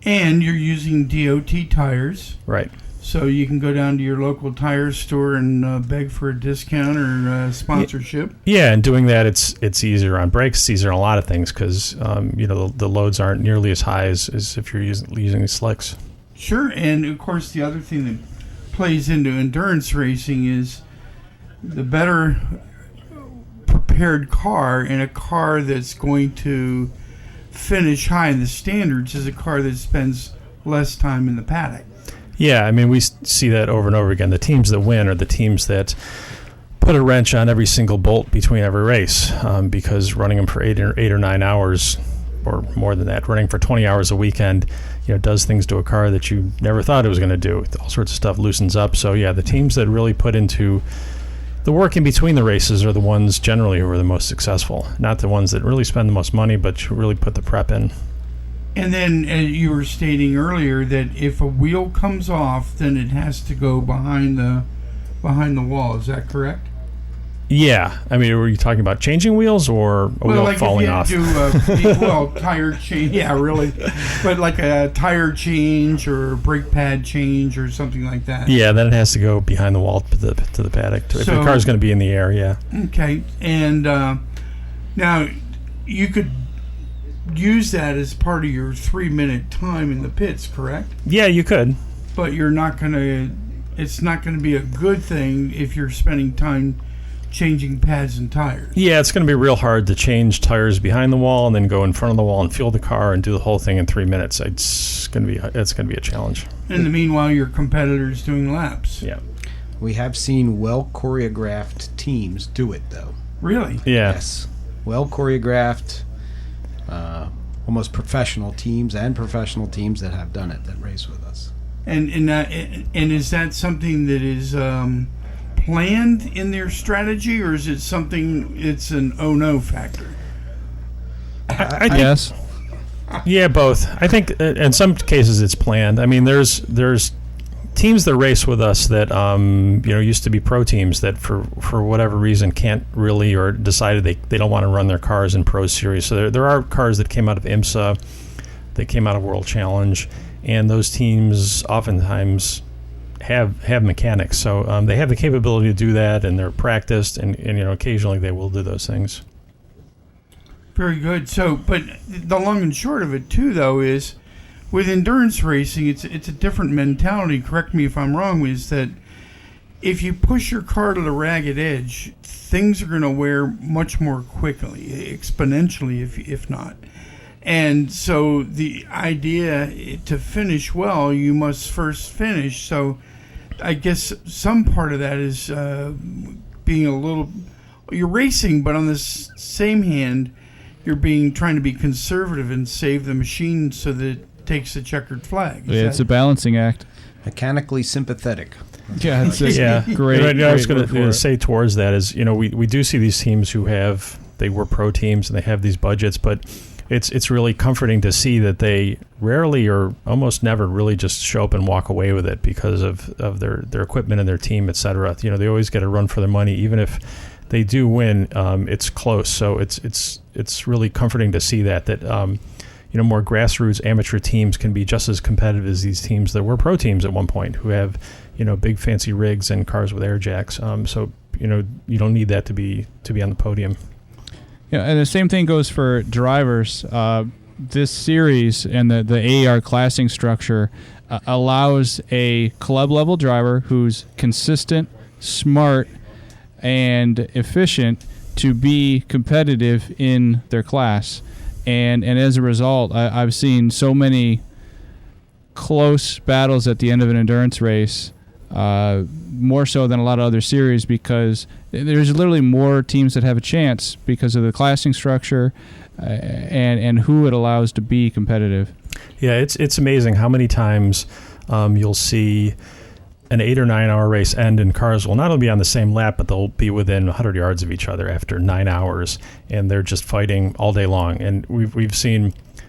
and you're using DOT tires, right? So you can go down to your local tire store and beg for a discount or sponsorship. Yeah, and doing that, it's easier on brakes. It's easier on a lot of things because the loads aren't nearly as high as if you're using slicks. Sure, and of course the other thing that plays into endurance racing is the better prepared car, and a car that's going to finish high in the standards is a car that spends less time in the paddock. Yeah, I mean, we see that over and over again. The teams that win are the teams that put a wrench on every single bolt between every race, because running them for 8 or 9 hours, or more than that, running for 20 hours a weekend, does things to a car that you never thought it was going to do. All sorts of stuff loosens up. So yeah, the teams that really put into the work in between the races are the ones generally who are the most successful, not the ones that really spend the most money, but who really put the prep in. And then you were stating earlier that if a wheel comes off, then it has to go behind the wall. Is that correct? Yeah, I mean, were you talking about changing wheels or a wheel falling off? Tire change. Yeah, really. But like a tire change or a brake pad change or something like that. Yeah, then it has to go behind the wall to the paddock. If the car's going to be in the air, yeah. Okay, and now you could use that as part of your 3-minute time in the pits, correct? Yeah, you could. But you're not going to. It's not going to be a good thing if you're spending time changing pads and tires. Yeah, it's going to be real hard to change tires behind the wall and then go in front of the wall and fuel the car and do the whole thing in 3 minutes. It's going to be a challenge. In the meanwhile, your competitor's doing laps. Yeah. We have seen well choreographed teams do it, though. Really? Yeah. Yes. Well choreographed, almost professional teams that have done it, that race with us. And is that something that is planned in their strategy, or is it something? It's an oh no factor. I guess. Yeah, both. I think in some cases it's planned. I mean, there's teams that race with us that used to be pro teams that for whatever reason can't really, or decided they don't want to run their cars in Pro Series. So there are cars that came out of IMSA, that came out of World Challenge, and those teams oftentimes have mechanics. So they have the capability to do that, and they're practiced, and occasionally they will do those things. Very good. So, but the long and short of it too, though, is with endurance racing, it's a different mentality. Correct me if I'm wrong. Is that if you push your car to the ragged edge, things are going to wear much more quickly, exponentially, if not. And so the idea to finish well, you must first finish. So I guess some part of that is being a little. You're racing, but on the same hand, you're trying to be conservative and save the machine so that it takes the checkered flag. It's a balancing act. Mechanically sympathetic. Yeah, it's great. I was going to say say towards that is, we do see these teams who they were pro teams and they have these budgets, but it's really comforting to see that they rarely or almost never really just show up and walk away with it because of their equipment and their team, et cetera. They always get a run for their money, even if they do win. It's close, so it's really comforting to see that more grassroots amateur teams can be just as competitive as these teams that were pro teams at one point, who have big fancy rigs and cars with air jacks. So you don't need that to be on the podium. Yeah, and the same thing goes for drivers. This series and the AAR classing structure allows a club-level driver who's consistent, smart, and efficient to be competitive in their class. And as a result, I've seen so many close battles at the end of an endurance race, more so than a lot of other series, because there's literally more teams that have a chance because of the classing structure and who it allows to be competitive. Yeah, it's amazing how many times you'll see an 8 or 9 hour race end, and cars will not only be on the same lap, but they'll be within 100 yards of each other after 9 hours, and they're just fighting all day long. And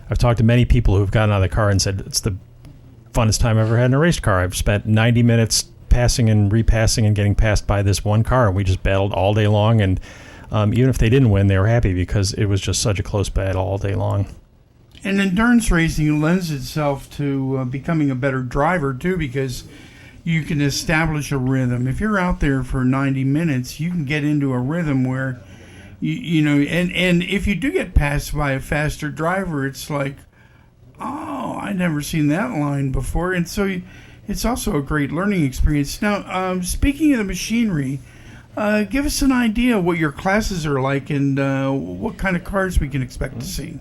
I've talked to many people who've gotten out of the car and said it's the funnest time I've ever had in a race car. I've spent 90 minutes passing and repassing and getting passed by this one car, and we just battled all day long. And even if they didn't win, they were happy because it was just such a close battle all day long. And endurance racing lends itself to becoming a better driver too, because you can establish a rhythm. If you're out there for 90 minutes, you can get into a rhythm where and if you do get passed by a faster driver, it's like, oh, I'd never seen that line before. And so it's also a great learning experience. Now, speaking of the machinery, give us an idea what your classes are like and what kind of cars we can expect to see.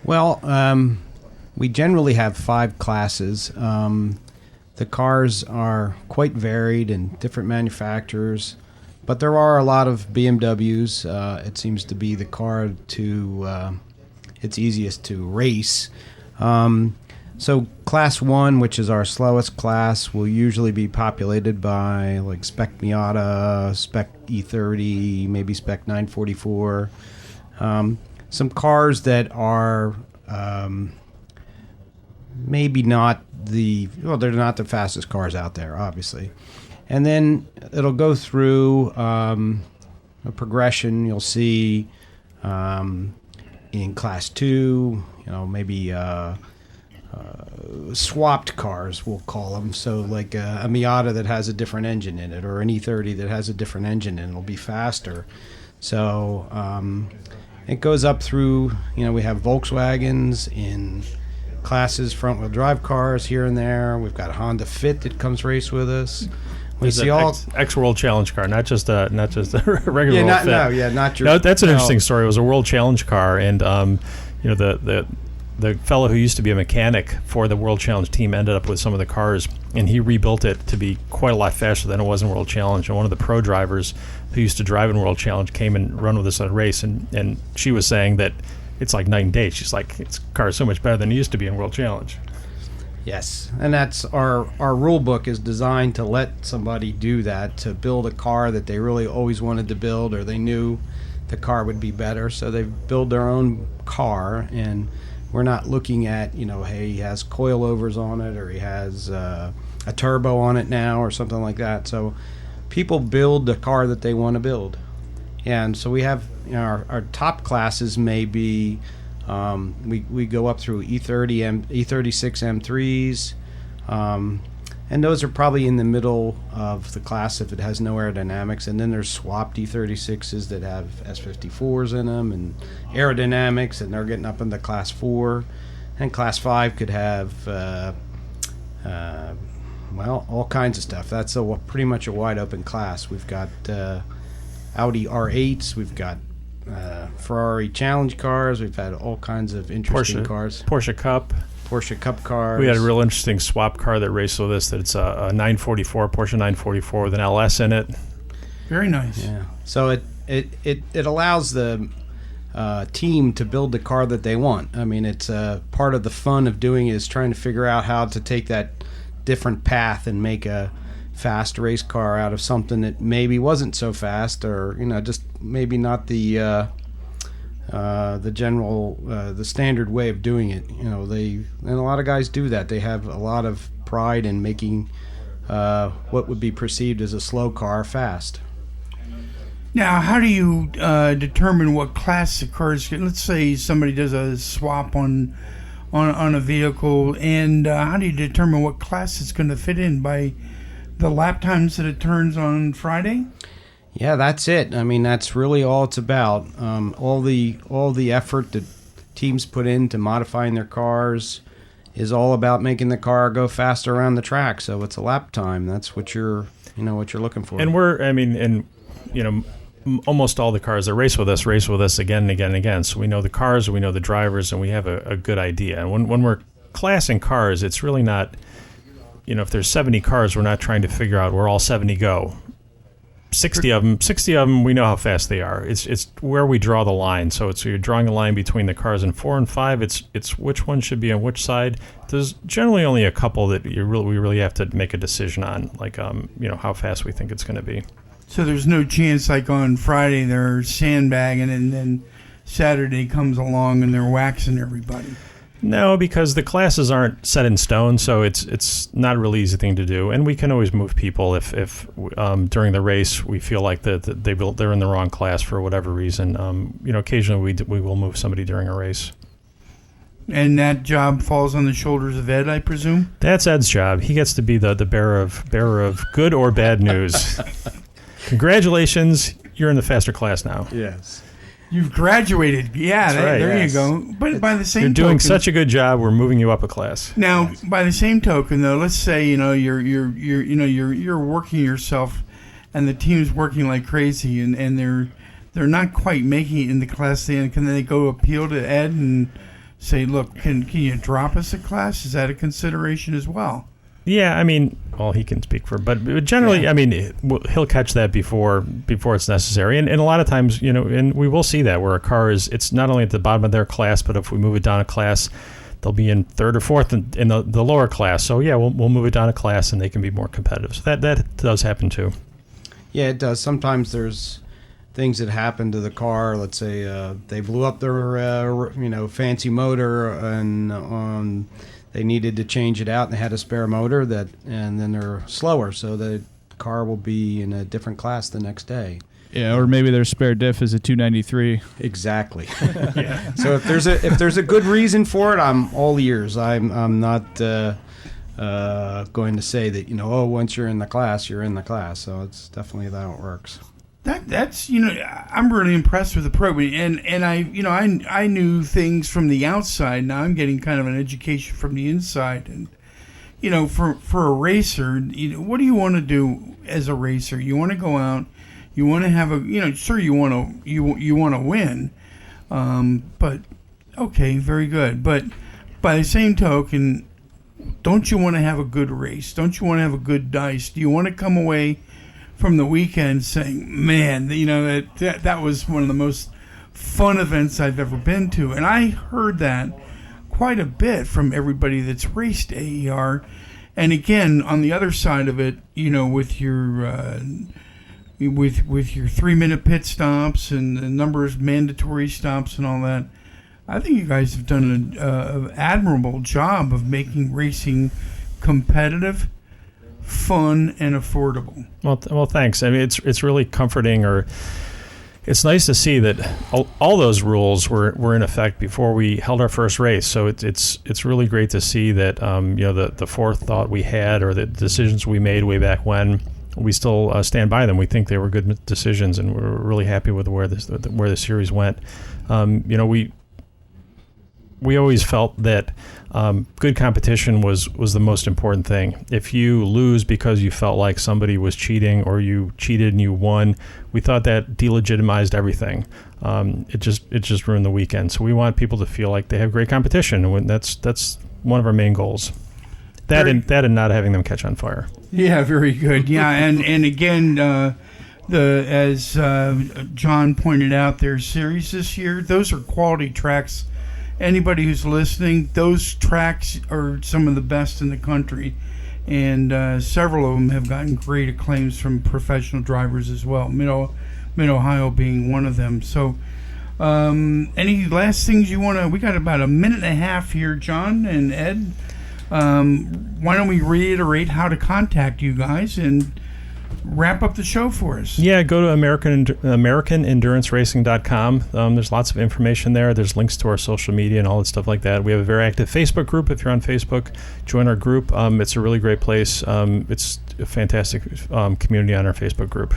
Well, we generally have 5 classes. The cars are quite varied and different manufacturers, but there are a lot of BMWs. It seems to be the car it's easiest to race. So Class 1, which is our slowest class, will usually be populated by like Spec Miata, Spec E30, maybe Spec 944. Some cars that are maybe not they're not the fastest cars out there, obviously. And then it'll go through a progression. You'll see in Class 2, maybe swapped cars, we'll call them. So like a Miata that has a different engine in it, or an E30 that has a different engine in it. It'll be faster. So it goes up through, we have Volkswagens in classes, front-wheel drive cars here and there. We've got a Honda Fit that comes race with us. We see all World Challenge car, not just a regular not Fit. Not your. No, that's an interesting story. It was a World Challenge car, and the fellow who used to be a mechanic for the World Challenge team ended up with some of the cars, and he rebuilt it to be quite a lot faster than it was in World Challenge. And one of the pro drivers who used to drive in World Challenge came and run with us at a race, and she was saying that it's like night and day. She's like, its car is so much better than it used to be in World Challenge. Yes, and that's our rule book is designed to let somebody do that, to build a car that they really always wanted to build, or they knew the car would be better, so they build their own car. And we're not looking at, hey, he has coilovers on it, or he has a turbo on it now, or something like that. So people build the car that they want to build. And so we have, our top classes may be, we go up through E30, E36 M3s, and those are probably in the middle of the class if it has no aerodynamics. And then there's swapped E36s that have S54s in them and aerodynamics, and they're getting up into Class 4. And Class 5 could have, all kinds of stuff. That's pretty much a wide open class. We've got Audi R8s, we've got Ferrari Challenge cars, we've had all kinds of interesting cars. Porsche Cup cars. We had a real interesting swap car that raced with us. That it's a 944 Porsche 944 with an LS in it. Very nice. Yeah. So it allows the team to build the car that they want. I mean, it's part of the fun of doing it is trying to figure out how to take that different path and make a fast race car out of something that maybe wasn't so fast, or just maybe not the general the standard way of doing it. And a lot of guys do that. They have a lot of pride in making what would be perceived as a slow car fast. Now, how do you determine what class the cars get? Let's say somebody does a swap on a vehicle, and how do you determine what class it's going to fit in? By the lap times that it turns on Friday? Yeah, that's it. I mean, that's really all it's about. All the effort that teams put into modifying their cars is all about making the car go faster around the track. So it's a lap time. That's what you're looking for. And almost all the cars that race with us again and again and again. So we know the cars, we know the drivers, and we have a good idea. And when we're classing cars, it's really not, if there's 70 cars, we're not trying to figure out where all 70 go. 60 of them, we know how fast they are. It's where we draw the line. So you're drawing a line between the cars in 4 and 5. It's which one should be on which side. There's generally only a couple that we really have to make a decision on, like how fast we think it's going to be. So there's no chance, like on Friday they're sandbagging and then Saturday comes along and they're waxing everybody. No, because the classes aren't set in stone, so it's not a really easy thing to do, and we can always move people if during the race we feel like that they're in the wrong class for whatever reason. Occasionally we will move somebody during a race. And that job falls on the shoulders of Ed, I presume? That's Ed's job. He gets to be the bearer of good or bad news. Congratulations, you're in the faster class now. Yes. You've graduated. Yeah, That's right, there yes. you go. But by the same You're doing token, such a good job. We're moving you up a class. now, by the same token, though, let's say you're working yourself, and the team's working like crazy, and they're not quite making it in the class. Can they go appeal to Ed and say, look, can you drop us a class? Is that a consideration as well? Yeah, I mean, well, he can speak for, but generally, I mean, he'll catch that before it's necessary, and a lot of times, and we will see that where a car it's not only at the bottom of their class, but if we move it down a class, they'll be in third or fourth in the lower class. So yeah, we'll move it down a class, and they can be more competitive. So that does happen too. Yeah, it does. Sometimes there's things that happen to the car. Let's say they blew up their fancy motor, and they needed to change it out, and they had a spare motor and then they're slower, so the car will be in a different class the next day. Yeah, or maybe their spare diff is a 293. Exactly. So if there's a good reason for it, I'm all ears. I'm not going to say that once you're in the class, you're in the class. So it's definitely how it works. That's I'm really impressed with the program, and I knew things from the outside. Now I'm getting kind of an education from the inside, and for a racer, what do you want to do as a racer? You want to go out, you want to have sure you want to win, but okay, very good. But by the same token, don't you want to have a good race? Don't you want to have a good dice? Do you want to come away from the weekend saying, man, that was one of the most fun events I've ever been to? And I heard that quite a bit from everybody that's raced AER. And again, on the other side of it, with your with your 3-minute pit stops and the number of mandatory stops and all that, I think you guys have done an admirable job of making racing competitive, fun, and affordable. Well, thanks. I mean, it's really comforting, or it's nice to see that all those rules were in effect before we held our first race. So it's really great to see that the forethought we had, or the decisions we made way back when, we still stand by them. We think they were good decisions, and we're really happy with where the series went. We always felt that good competition was the most important thing. If you lose because you felt like somebody was cheating, or you cheated and you won, we thought that delegitimized everything. It just ruined the weekend. So we want people to feel like they have great competition, and that's one of our main goals. That and not having them catch on fire. Yeah, very good. Yeah, and again, as John pointed out, their series this year, those are quality tracks. Anybody who's listening, those tracks are some of the best in the country, and several of them have gotten great acclaims from professional drivers as well, Mid-Ohio being one of them. So any last things you want to... We got about a minute and a half here, John and Ed. Why don't we reiterate how to contact you guys and wrap up the show for us? Yeah, go to AmericanEnduranceRacing.com. There's lots of information there. There's links to our social media and all that stuff like that. We have a very active Facebook group. If you're on Facebook, join our group. It's a really great place. It's a fantastic community on our Facebook group.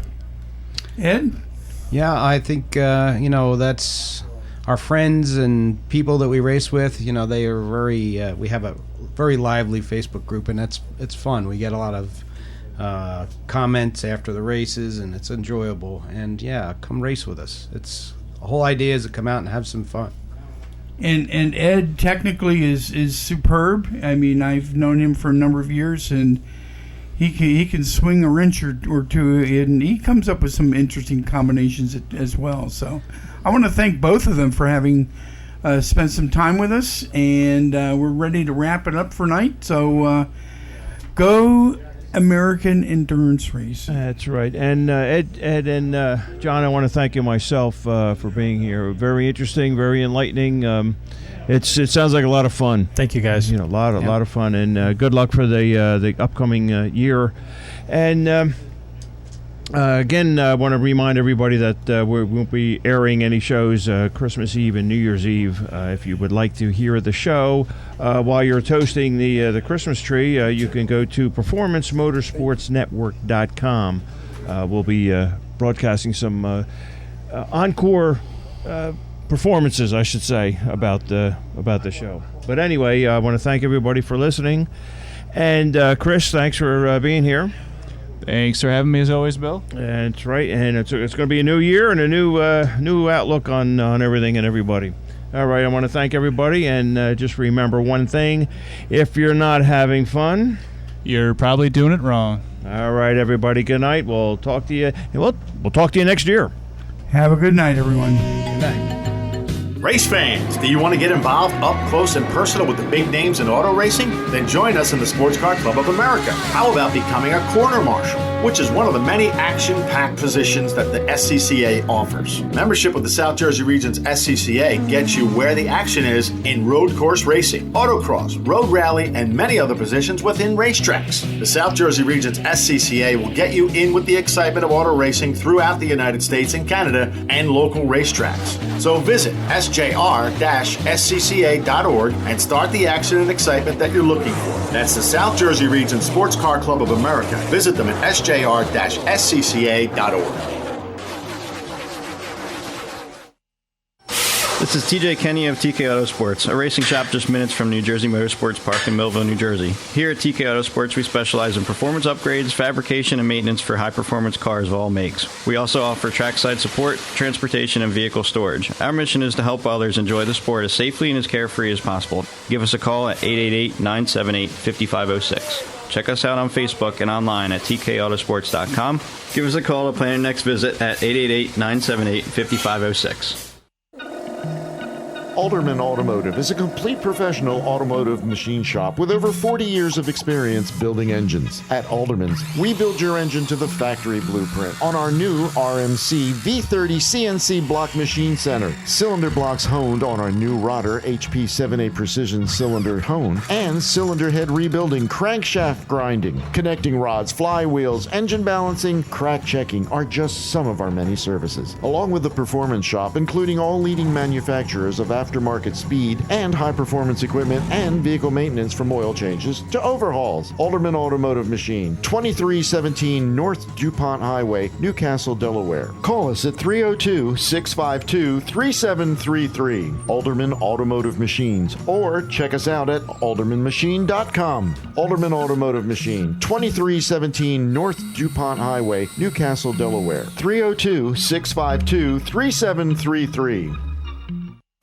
Ed? Yeah, I think that's our friends and people that we race with. They are very. We have a very lively Facebook group, and it's fun. We get a lot of comments after the races, and it's enjoyable. And yeah, come race with us. The whole idea is to come out and have some fun. And Ed technically is superb. I mean, I've known him for a number of years, and he can swing a wrench or two, and he comes up with some interesting combinations as well. So I want to thank both of them for having spent some time with us, and we're ready to wrap it up for night. So go American Endurance Race. That's right. And Ed and John, I want to thank you myself for being here. Very interesting, very enlightening. It sounds like a lot of fun. Thank you, guys. A lot of fun, and good luck for the upcoming year. And again, I want to remind everybody that we won't be airing any shows Christmas Eve and New Year's Eve. If you would like to hear the show while you're toasting the Christmas tree, you can go to performancemotorsportsnetwork.com. We'll be broadcasting some encore performances, I should say, about the show. But anyway, I want to thank everybody for listening. And Chris, thanks for being here. Thanks for having me as always, Bill. That's right, and it's going to be a new year and a new outlook on everything and everybody. All right, I want to thank everybody, and just remember one thing: if you're not having fun, you're probably doing it wrong. All right, everybody. Good night. We'll talk to you. We'll talk to you next year. Have a good night, everyone. Good night. Race fans, do you want to get involved up close and personal with the big names in auto racing? Then join us in the Sports Car Club of America. How about becoming a corner marshal, which is one of the many action-packed positions that the SCCA offers? Membership with the South Jersey Region's SCCA gets you where the action is in road course racing, autocross, road rally, and many other positions within racetracks. The South Jersey Region's SCCA will get you in with the excitement of auto racing throughout the United States and Canada and local racetracks. So visit sjr-scca.org and start the action and excitement that you're looking for. That's the South Jersey Region Sports Car Club of America. Visit them at sjr-scca.org. This is TJ Kenny of TK Auto Sports, a racing shop just minutes from New Jersey Motorsports Park in Millville, New Jersey. Here at TK Auto Sports, we specialize in performance upgrades, fabrication, and maintenance for high-performance cars of all makes. We also offer trackside support, transportation, and vehicle storage. Our mission is to help others enjoy the sport as safely and as carefree as possible. Give us a call at 888-978-5506. Check us out on Facebook and online at tkautosports.com. Give us a call to plan your next visit at 888-978-5506. Alderman Automotive is a complete professional automotive machine shop with over 40 years of experience building engines. At Alderman's, we build your engine to the factory blueprint on our new RMC V30 CNC block machine center. Cylinder blocks honed on our new Rotter HP 7A precision cylinder hone, and cylinder head rebuilding, crankshaft grinding, connecting rods, flywheels, engine balancing, crack checking are just some of our many services. Along with the performance shop, including all leading manufacturers of aftermarket speed and high-performance equipment and vehicle maintenance from oil changes to overhauls. Alderman Automotive Machine, 2317 North DuPont Highway, Newcastle, Delaware. Call us at 302-652-3733. Alderman Automotive Machines, or check us out at aldermanmachine.com. Alderman Automotive Machine, 2317 North DuPont Highway, Newcastle, Delaware. 302-652-3733.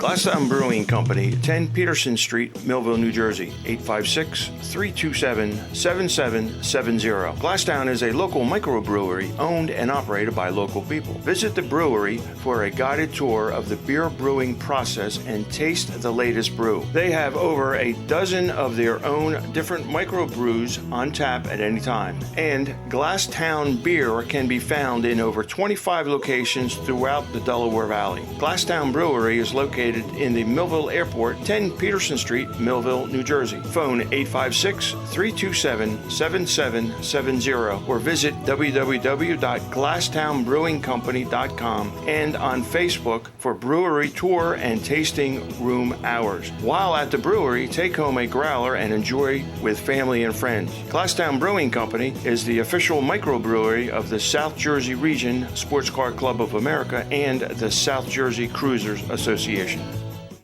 Glasstown Brewing Company, 10 Peterson Street, Millville, New Jersey, 856-327-7770. Glasstown is a local microbrewery owned and operated by local people. Visit the brewery for a guided tour of the beer brewing process and taste the latest brew. They have over a dozen of their own different microbrews on tap at any time. And Glasstown beer can be found in over 25 locations throughout the Delaware Valley. Glasstown Brewery is located in the Millville Airport, 10 Peterson Street, Millville, New Jersey. Phone 856-327-7770 or visit www.glasstownbrewingcompany.com and on Facebook for brewery tour and tasting room hours. While at the brewery, take home a growler and enjoy with family and friends. Glasstown Brewing Company is the official microbrewery of the South Jersey Region Sports Car Club of America and the South Jersey Cruisers Association.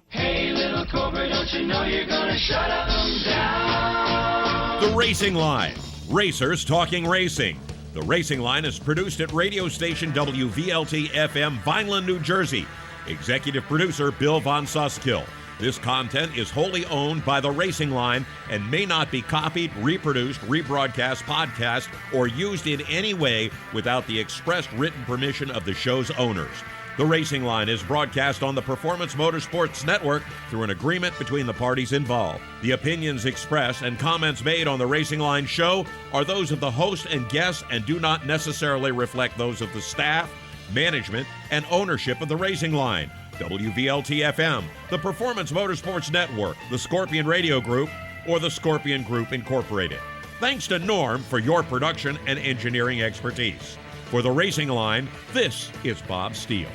Hey, little Cobra, don't you know you're gonna shut 'em down? The Racing Line. Racers talking racing. The Racing Line is produced at radio station WVLT FM, Vineland, New Jersey. Executive producer Bill Von Suskill. This content is wholly owned by The Racing Line and may not be copied, reproduced, rebroadcast, podcast, or used in any way without the express written permission of the show's owners. The Racing Line is broadcast on the Performance Motorsports Network through an agreement between the parties involved. The opinions expressed and comments made on the Racing Line show are those of the host and guests and do not necessarily reflect those of the staff, management, and ownership of the Racing Line, WVLT FM, the Performance Motorsports Network, the Scorpion Radio Group, or the Scorpion Group Incorporated. Thanks to Norm for your production and engineering expertise. For the Racing Line, this is Bob Steele.